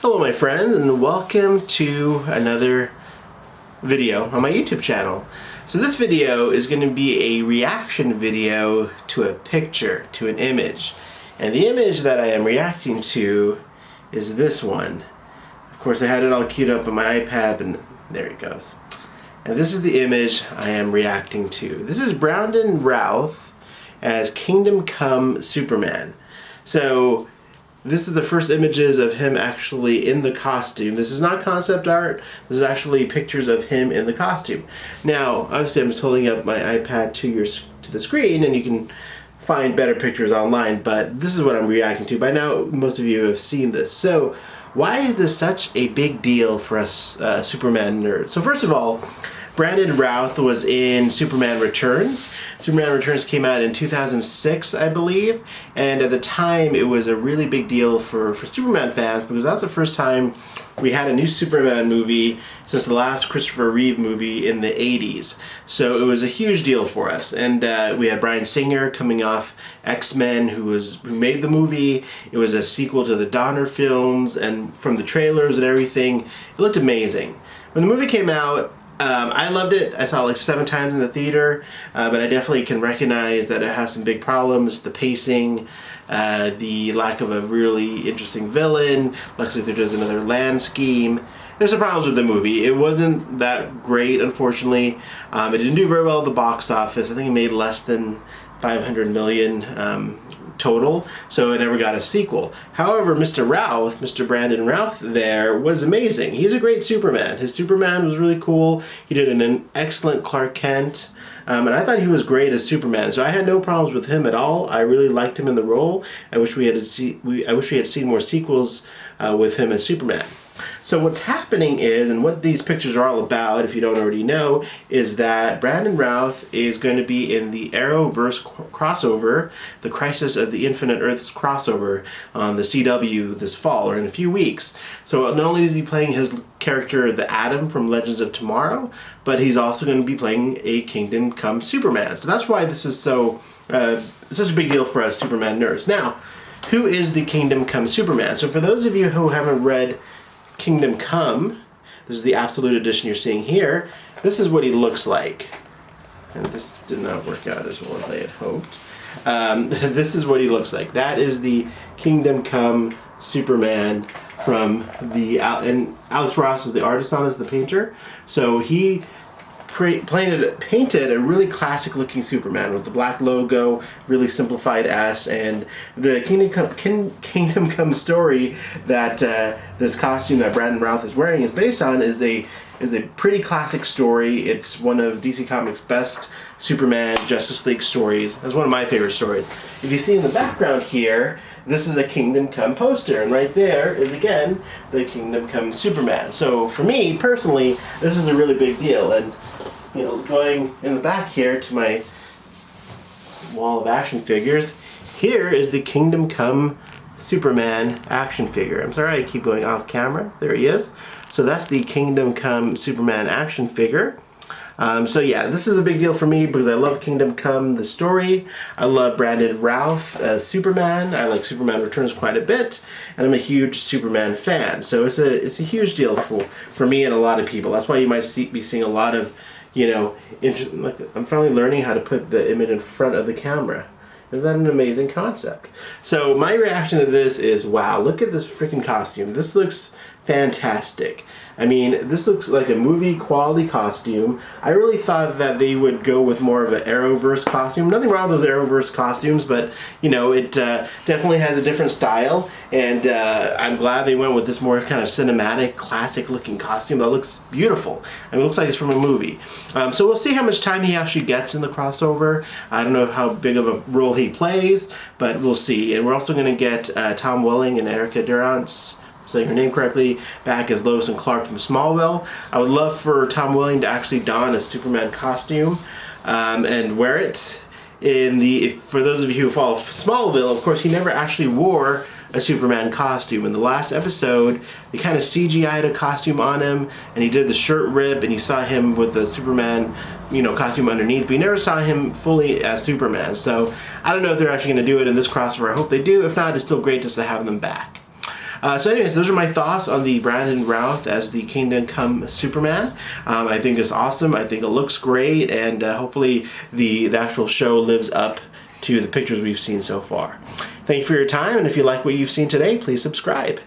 Hello my friends, and welcome to another video on my YouTube channel. So this video is going to be a reaction video to a picture, to an image. And the image that I am reacting to is this one. Of course, I had it all queued up on my iPad, and there it goes. And this is the image I am reacting to. This is Brandon Routh as Kingdom Come Superman. So this is the first images of him actually in the costume. This is not concept art. This is actually pictures of him in the costume. Now, obviously I'm just holding up my iPad to the screen, and you can find better pictures online, but this is what I'm reacting to. By now, most of you have seen this. So, why is this such a big deal for us Superman nerds? So first of all, Brandon Routh was in Superman Returns. Superman Returns came out in 2006, I believe, and at the time it was a really big deal for Superman fans because that was the first time we had a new Superman movie since the last Christopher Reeve movie in the 80s. So it was a huge deal for us, and we had Bryan Singer coming off X-Men, who made the movie. It was a sequel to the Donner films, and from the trailers and everything, it looked amazing. When the movie came out, I loved it. I saw it like 7 times in the theater, but I definitely can recognize that it has some big problems. The pacing, the lack of a really interesting villain. Lex Luthor does another land scheme. There's some problems with the movie. It wasn't that great, unfortunately. It didn't do very well at the box office. I think it made less than 500 million total, so it never got a sequel. However, Mr. Brandon Routh there was amazing. He's a great Superman. His Superman was really cool. He did an excellent Clark Kent, and I thought he was great as Superman. So I had no problems with him at all. I really liked him in the role. I wish we had seen more sequels with him as Superman. So what's happening is, and what these pictures are all about, if you don't already know, is that Brandon Routh is going to be in the Arrowverse crossover, the Crisis of the Infinite Earths crossover on the CW this fall, or in a few weeks. So not only is he playing his character, the Atom from Legends of Tomorrow, but he's also going to be playing a Kingdom Come Superman. So that's why this is such a big deal for us Superman nerds. Now, who is the Kingdom Come Superman? So for those of you who haven't read Kingdom Come, this is the Absolute Edition you're seeing here, this is what he looks like. And this did not work out as well as I had hoped. This is what he looks like. That is the Kingdom Come Superman from and Alex Ross is the artist on this, the painter. So he painted a really classic looking Superman with the black logo, really simplified S, and the Kingdom Come story that this costume that Brandon Routh is wearing is based on is a pretty classic story. It's one of DC Comics' best Superman Justice League stories. It's one of my favorite stories. If you see in the background here, this is a Kingdom Come poster, and right there is again the Kingdom Come Superman. So for me personally, this is a really big deal, and you know, going in the back here to my wall of action figures, here is the Kingdom Come Superman action figure. I'm sorry I keep going off camera. There he is. So that's the Kingdom Come Superman action figure. So yeah, this is a big deal for me because I love Kingdom Come, the story. I love Brandon Routh as Superman. I like Superman Returns quite a bit, and I'm a huge Superman fan. So it's a huge deal for me and a lot of people. That's why you might be seeing a lot of, you know, like I'm finally learning how to put the image in front of the camera. Isn't that an amazing concept? So my reaction to this is, wow, look at this freaking costume. This looks fantastic. I mean, this looks like a movie quality costume. I really thought that they would go with more of an Arrowverse costume. Nothing wrong with those Arrowverse costumes, but you know, it definitely has a different style, and I'm glad they went with this more kind of cinematic, classic looking costume that looks beautiful. I mean, it looks like it's from a movie. So we'll see how much time he actually gets in the crossover. I don't know how big of a role he plays, but we'll see. And we're also going to get Tom Welling and Erica Durance, saying her name correctly, back as Lois and Clark from Smallville. I would love for Tom Welling to actually don a Superman costume and wear it. For those of you who follow Smallville, of course, he never actually wore a Superman costume. In the last episode, they kind of CGI'd a costume on him, and he did the shirt rip, and you saw him with the Superman, you know, costume underneath, but you never saw him fully as Superman. So I don't know if they're actually going to do it in this crossover. I hope they do. If not, it's still great just to have them back. So anyways, those are my thoughts on the Brandon Routh as the Kingdom Come Superman. I think it's awesome. I think it looks great, and hopefully the actual show lives up to the pictures we've seen so far. Thank you for your time, and if you like what you've seen today, please subscribe.